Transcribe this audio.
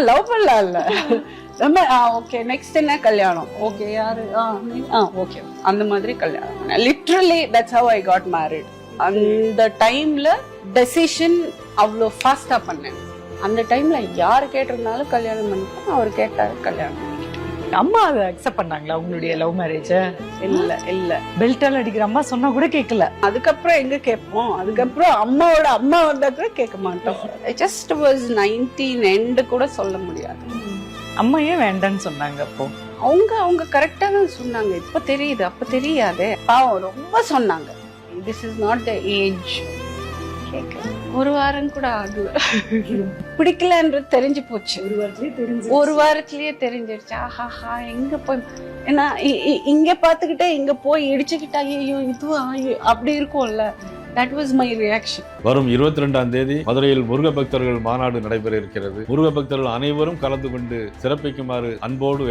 Love பண்ணலாம் இல்ல ரொம்ப ஓகே நெக்ஸ்ட் என்ன கல்யாணம் ஓகே யாரு ஓகே அந்த மாதிரி கல்யாணம் literally that's how I got married அந்த டைம்ல டெசிஷன் அவ்வளோ ஃபாஸ்டா பண்ணேன் அந்த டைம்ல யாரு கேட்டிருந்தாலும் கல்யாணம் பண்ணிப்போம் அவர் கேட்டாரு கல்யாணம் அம்மா அதை அக்செப்ட் பண்ணாங்களா உங்களுடைய லவ் மேரேஜ? இல்ல பெல்ட்டால் அடிக்கிற அம்மா சொன்னா கூட கேட்கல. அதுக்கப்புறம் எங்க கேட்போம், அதுக்கப்புறம் அம்மாவோட அம்மா வந்தா கூட கேட்க மாட்டோம். ஜஸ்ட் வாஸ் 19 எண்ட் கூட சொல்ல முடியாது. அம்மா ஏன் வேண்டான்னு சொன்னாங்க அப்போ? அவங்க கரெக்டா தான் சொன்னாங்க. இப்ப தெரியுது, அப்ப தெரியாது. பாவம் ரொம்ப சொன்னாங்க this is not the age. ஒரு வாரம் கூட ஆகல பிடிக்கலன்றது தெரிஞ்சு போச்சு. ஒரு வாரத்திலேயே தெரிஞ்சிருச்சு. ஆஹாஹா எங்க போய் ஏன்னா இங்க பாத்துக்கிட்டே இங்க போய் இடிச்சுக்கிட்டா ஐயோ இதுவும் அப்படி இருக்கும்ல. That was my reaction. வரும் 22ஆம் தேதி மதுரையில் முருக பக்தர்கள் மாநாடு நடைபெற இருக்கிறது. முருக பக்தர்கள் அனைவரும் கலந்து கொண்டு சிறப்பிக்குமாறு அன்போடு